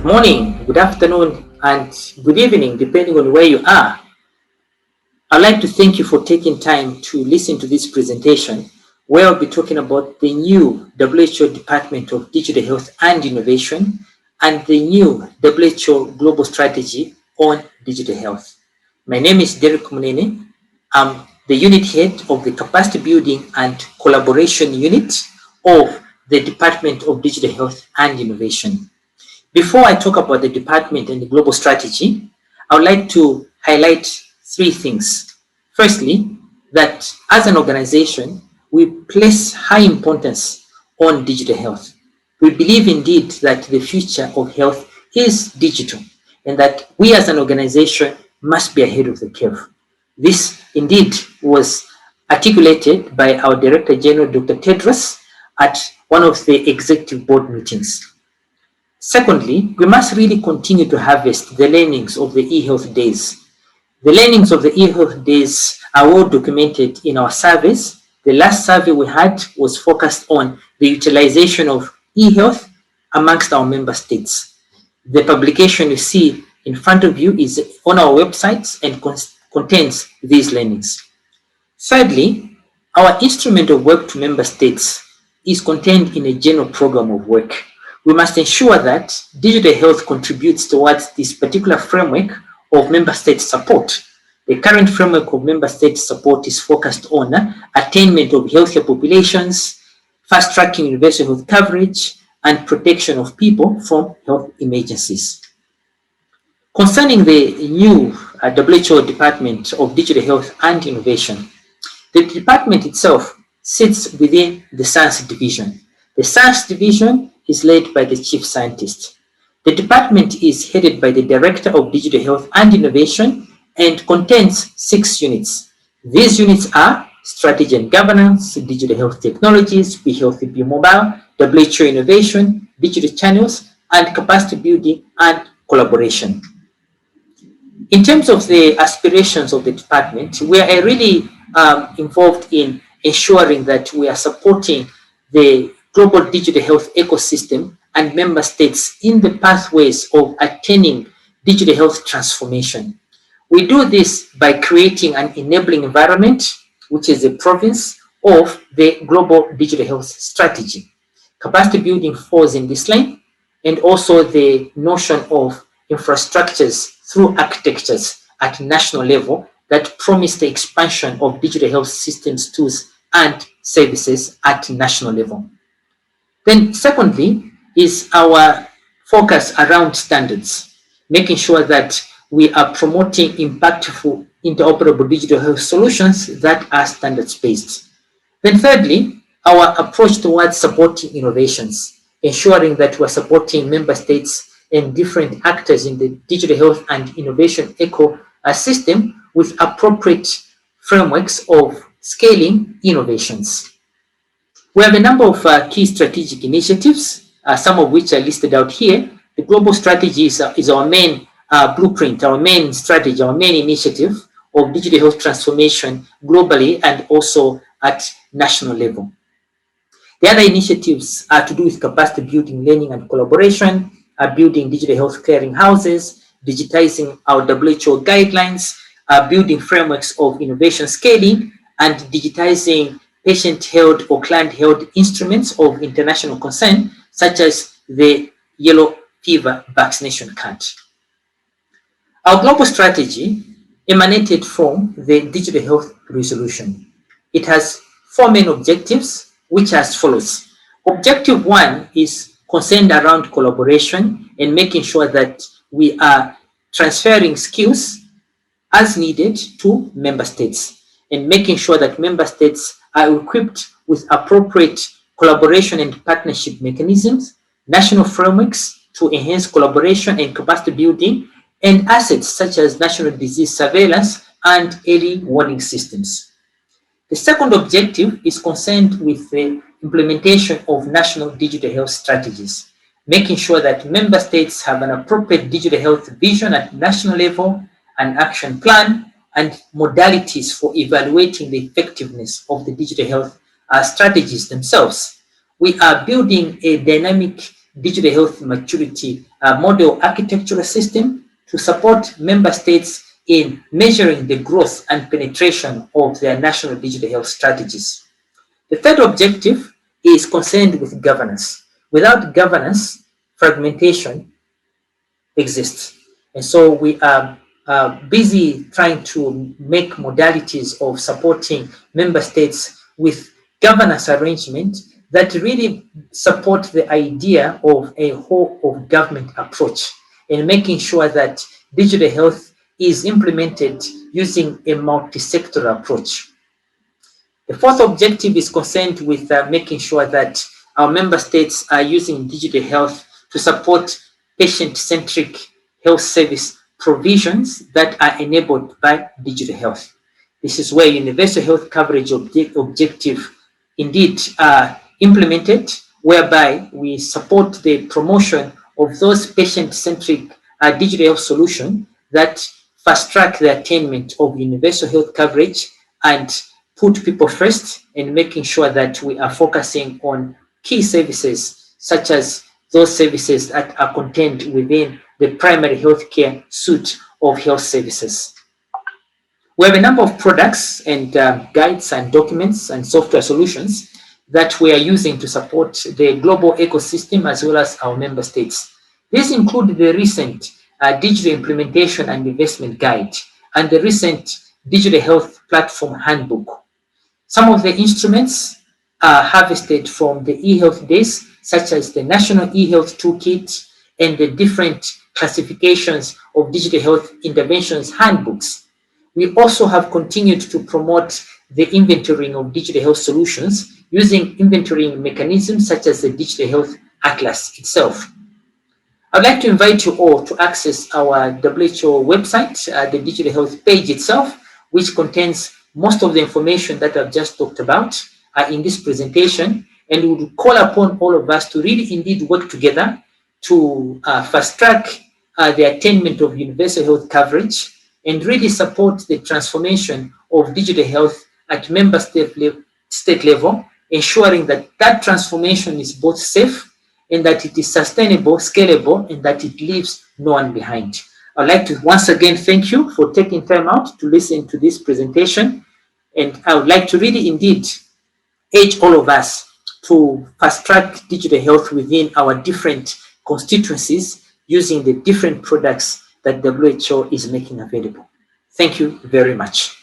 Good morning, good afternoon, and good evening, depending on where you are. I'd like to thank you for taking time to listen to this presentation, where I'll be talking about the new WHO Department of Digital Health and Innovation and the new WHO Global Strategy on Digital Health. My name is Derek Munene. I'm the unit head of the Capacity Building and Collaboration Unit of the Department of Digital Health and Innovation. Before I talk about the department and the global strategy, I would like to highlight three things. Firstly, that as an organization, we place high importance on digital health. We believe indeed that the future of health is digital and that we as an organization must be ahead of the curve. This indeed was articulated by our Director General, Dr. Tedros, at one of the executive board meetings. Secondly, we must really continue to harvest the learnings of the eHealth days. The learnings of the eHealth days are well documented in our surveys. The last survey we had was focused on the utilization of eHealth amongst our member states. The publication you see in front of you is on our websites and contains these learnings. Thirdly, our instrument of work to member states is contained in a general program of work. We must ensure that digital health contributes towards this particular framework of member state support. The current framework of member state support is focused on attainment of healthier populations, fast-tracking universal health coverage, and protection of people from health emergencies. Concerning the new WHO Department of Digital Health and Innovation, the department itself sits within the Science Division. The Science Division is led by the Chief Scientist. The department is headed by the Director of Digital Health and Innovation and contains 6 units. These units are Strategy and Governance, Digital Health Technologies, Be Healthy, Be Mobile, WHO Innovation, Digital Channels, and Capacity Building and Collaboration. In terms of the aspirations of the department, we are really involved in ensuring that we are supporting the global digital health ecosystem and member states in the pathways of attaining digital health transformation. We do this by creating an enabling environment, which is a province of the global digital health strategy. Capacity building falls in this line, and also the notion of infrastructures through architectures at national level that promise the expansion of digital health systems, tools, and services at national level. Then secondly is our focus around standards, making sure that we are promoting impactful interoperable digital health solutions that are standards-based. Then thirdly, our approach towards supporting innovations, ensuring that we're supporting member states and different actors in the digital health and innovation ecosystem with appropriate frameworks of scaling innovations. We have a number of key strategic initiatives, some of which are listed out here. The global strategy is our main blueprint, our main strategy, our main initiative of digital health transformation globally and also at national level. The other initiatives are to do with capacity building, learning and collaboration, building digital health clearing houses, digitizing our WHO guidelines, building frameworks of innovation scaling, and digitizing patient-held or client-held instruments of international concern, such as the yellow fever vaccination card. Our global strategy emanated from the Digital Health Resolution. It has 4 main objectives, which are as follows. Objective 1 is concerned around collaboration and making sure that we are transferring skills as needed to member states and making sure that member states are equipped with appropriate collaboration and partnership mechanisms, national frameworks to enhance collaboration and capacity building, and assets such as national disease surveillance and early warning systems. The second objective is concerned with the implementation of national digital health strategies, making sure that member states have an appropriate digital health vision at national level, an action plan, and modalities for evaluating the effectiveness of the digital health strategies themselves. We are building a dynamic digital health maturity model architectural system to support member states in measuring the growth and penetration of their national digital health strategies. The third objective is concerned with governance. Without governance, fragmentation exists. And so we are busy trying to make modalities of supporting member states with governance arrangement that really support the idea of a whole of government approach and making sure that digital health is implemented using a multi-sectoral approach. The fourth objective is concerned with making sure that our member states are using digital health to support patient-centric health service provisions that are enabled by digital health. This is where universal health coverage objective indeed are implemented, whereby we support the promotion of those patient-centric digital health solutions that fast-track the attainment of universal health coverage and put people first and making sure that we are focusing on key services such as those services that are contained within the primary healthcare suite of health services. We have a number of products and guides and documents and software solutions that we are using to support the global ecosystem as well as our member states. These include the recent Digital Implementation and Investment Guide and the recent Digital Health Platform Handbook. Some of the instruments are harvested from the eHealth days, such as the National eHealth Toolkit and the different classifications of digital health interventions handbooks. We also have continued to promote the inventorying of digital health solutions using inventorying mechanisms such as the Digital Health Atlas itself. I'd like to invite you all to access our WHO website, the digital health page itself, which contains most of the information that I've just talked about in this presentation, and we would call upon all of us to really indeed work together to fast track the attainment of universal health coverage and really support the transformation of digital health at member state level, ensuring that that transformation is both safe and that it is sustainable, scalable, and that it leaves no one behind. I'd like to once again thank you for taking time out to listen to this presentation. And I would like to really indeed urge all of us to fast track digital health within our different constituencies using the different products that WHO is making available. Thank you very much.